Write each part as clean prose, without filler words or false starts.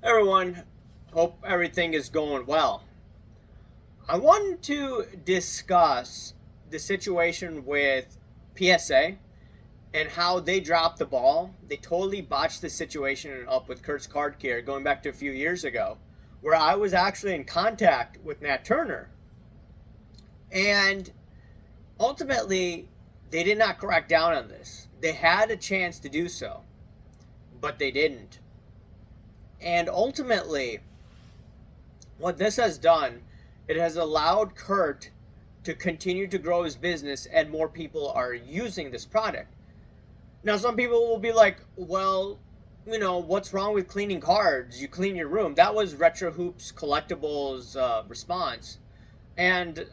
Everyone, hope everything is going well. I wanted to discuss the situation with PSA and how they dropped the ball. They totally botched the situation up with Kurt's Card Care going back to a few years ago, where I was actually in contact with Nat Turner. And ultimately, they did not crack down on this. They had a chance to do so, but they didn't. And ultimately, what this has done, it has allowed Kurt to continue to grow his business and more people are using this product. Now, some people will be like, well, what's wrong with cleaning cards? You clean your room. That was Retro Hoops Collectibles' response. And,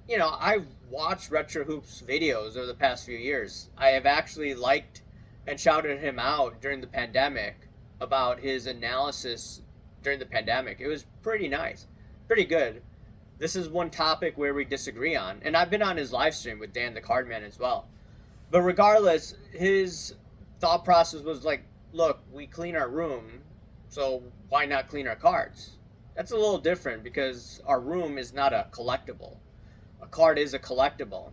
I've watched Retro Hoops videos over the past few years. I have actually liked and shouted him out during the pandemic about his analysis during the pandemic. It was pretty nice, pretty good. This is one topic where we disagree on, and I've been on his live stream with Dan the Cardman as well. But regardless, his thought process was like, look, we clean our room, so why not clean our cards? That's a little different because our room is not a collectible. A card is a collectible.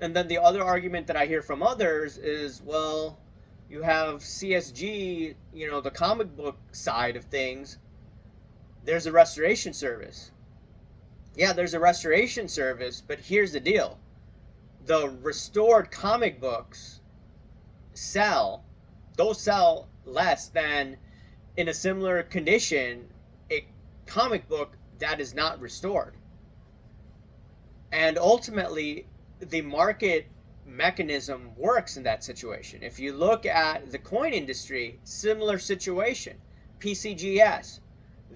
And then the other argument that I hear from others is, well, you have CSG, the comic book side of things. There's a restoration service. Yeah, there's a restoration service, but here's the deal. The restored comic books those sell less than in a similar condition a comic book that is not restored. And ultimately, the market mechanism works in that situation. If you look at the coin industry, similar situation. PCGS,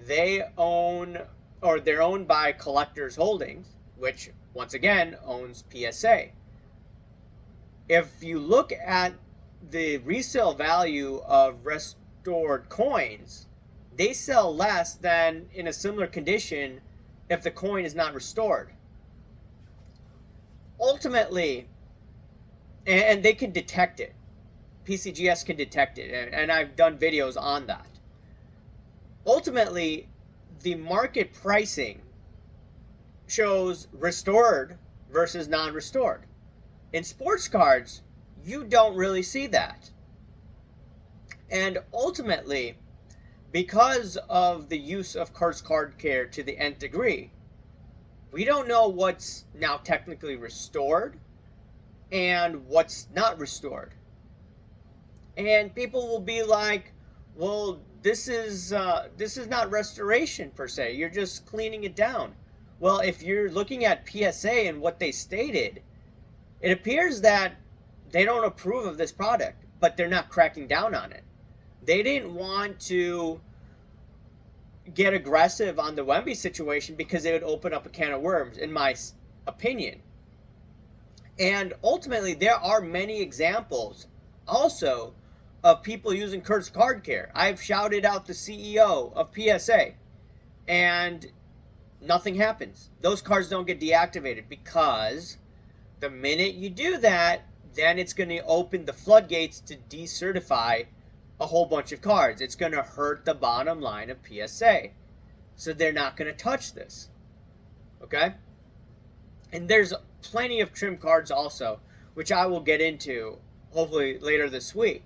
they own or they're owned by Collectors Holdings, which once again owns PSA. If you look at the resale value of restored coins, they sell less than in a similar condition if the coin is not restored. Ultimately, and they can detect it. PCGS can detect it, and I've done videos on that. Ultimately, the market pricing shows restored versus non-restored. In sports cards, you don't really see that. And ultimately, because of the use of Kurt's Card Care to the nth degree, we don't know what's now technically restored and what's not restored. And people will be like, well, this is not restoration per se. You're just cleaning it down. Well, if you're looking at PSA and what they stated, it appears that they don't approve of this product, but they're not cracking down on it. They didn't want to get aggressive on the Wemby situation because it would open up a can of worms, in my opinion. And ultimately, there are many examples also of people using Kurt's Card Care. I've shouted out the CEO of PSA, and nothing happens. Those cards don't get deactivated because the minute you do that, then it's going to open the floodgates to decertify a whole bunch of cards. It's going to hurt the bottom line of PSA. So they're not going to touch this. Okay? And there's plenty of trim cards also, which I will get into hopefully later this week.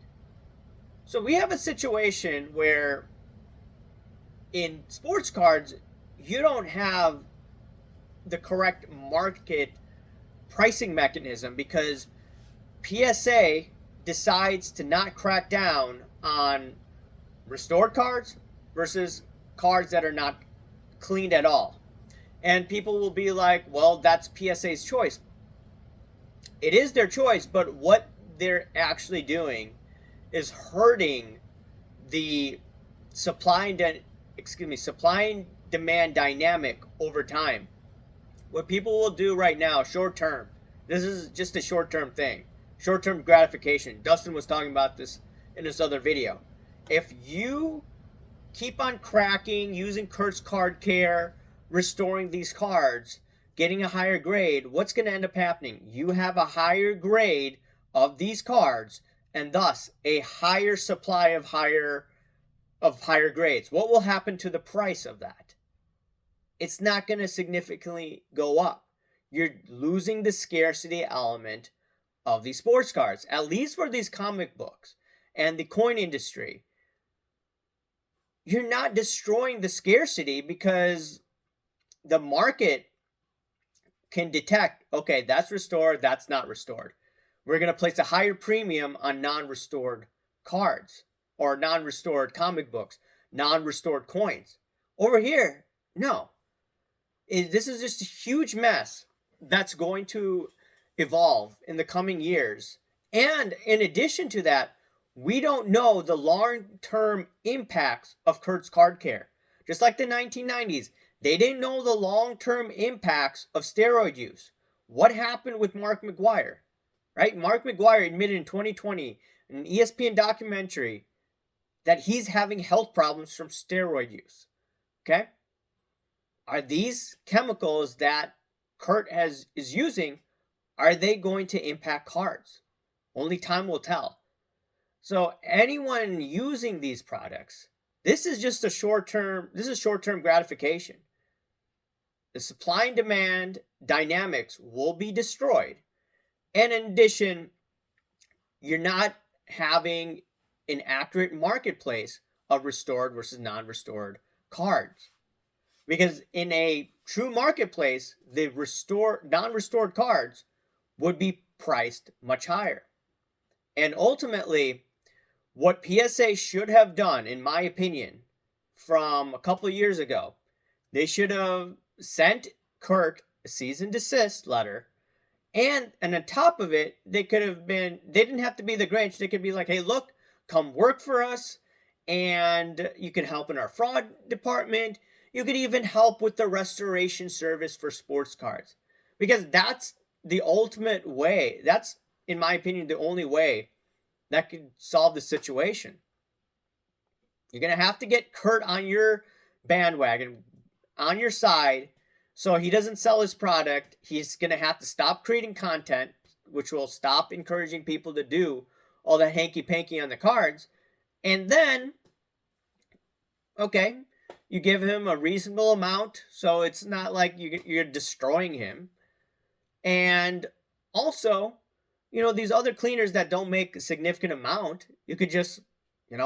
So we have a situation where in sports cards, you don't have the correct market pricing mechanism because PSA decides to not crack down on restored cards versus cards that are not cleaned at all. And people will be like, well, that's PSA's choice. It is their choice, but what they're actually doing is hurting the supply and demand dynamic over time. What people will do right now, short term, this is just a short term thing, short term gratification. Dustin was talking about this in this other video. If you keep on cracking, using Kurt's Card Care, restoring these cards, getting a higher grade, what's going to end up happening? You have a higher grade of these cards and thus a higher supply of higher of higher grades, what will happen to the price of that? It's not going to significantly go up. You're losing the scarcity element of these sports cards, at least for these comic books and the coin industry. You're not destroying the scarcity because the market can detect, okay, that's restored, that's not restored. We're going to place a higher premium on non-restored cards or non-restored comic books, non-restored coins. Over here, no. This is just a huge mess that's going to evolve in the coming years. And in addition to that, we don't know the long-term impacts of Kurt's card care. Just like the 1990s, they didn't know the long-term impacts of steroid use. What happened with Mark McGwire? Right? Mark McGwire admitted in 2020 in an ESPN documentary that he's having health problems from steroid use. Okay? Are these chemicals that Kurt is using, are they going to impact cards? Only time will tell. So anyone using these products, this is just a short-term gratification. The supply and demand dynamics will be destroyed. And in addition, you're not having an accurate marketplace of restored versus non-restored cards. Because in a true marketplace, the non-restored cards would be priced much higher. And ultimately, what PSA should have done, in my opinion, from a couple of years ago, they should have sent Kurt a cease and desist letter. And on top of it, they didn't have to be the Grinch. They could be like, hey, look, come work for us. And you can help in our fraud department. You could even help with the restoration service for sports cards. Because that's the ultimate way. That's, in my opinion, the only way that could solve the situation. You're going to have to get Kurt on your bandwagon, on your side, so he doesn't sell his product. He's going to have to stop creating content, which will stop encouraging people to do all the hanky-panky on the cards. And then, okay, you give him a reasonable amount, so it's not like you're destroying him. And also, these other cleaners that don't make a significant amount, you could just,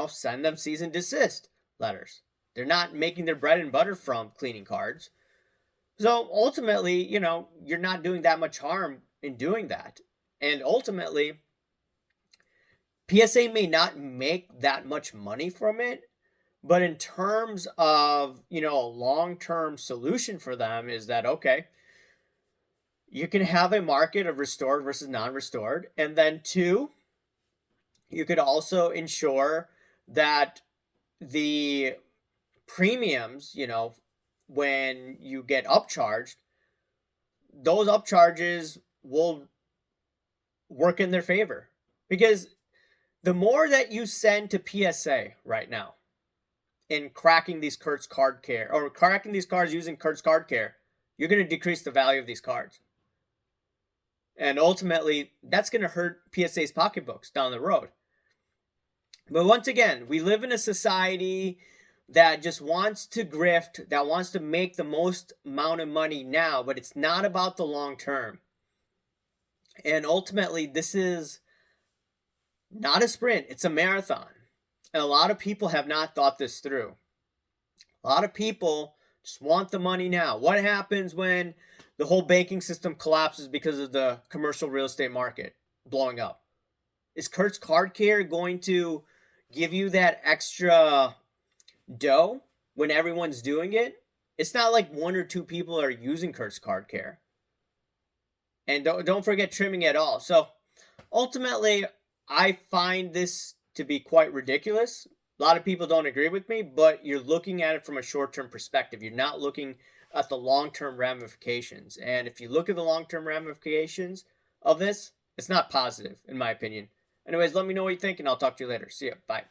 send them cease and desist letters. They're not making their bread and butter from cleaning cards. So ultimately, you're not doing that much harm in doing that. And ultimately, PSA may not make that much money from it, but in terms of, a long-term solution for them is that, okay, you can have a market of restored versus non-restored. And then two, you could also ensure that the premiums, when you get upcharged, those upcharges will work in their favor. Because the more that you send to PSA right now in cracking these Kurt's card care, or cracking these cards using Kurt's card care, you're going to decrease the value of these cards. And ultimately, that's going to hurt PSA's pocketbooks down the road. But once again, we live in a society that just wants to grift, that wants to make the most amount of money now, but it's not about the long term. And ultimately, this is not a sprint, it's a marathon. And a lot of people have not thought this through. A lot of people just want the money now. What happens when the whole banking system collapses because of the commercial real estate market blowing up? Is Kurt's card care going to give you that extra dough when everyone's doing it? It's not like one or two people are using Kurt's card care. And don't forget trimming at all. So ultimately, I find this to be quite ridiculous. A lot of people don't agree with me, but you're looking at it from a short-term perspective. You're not looking at the long-term ramifications. And if you look at the long-term ramifications of this, it's not positive, in my opinion. Anyways, let me know what you think, and I'll talk to you later. See ya. Bye.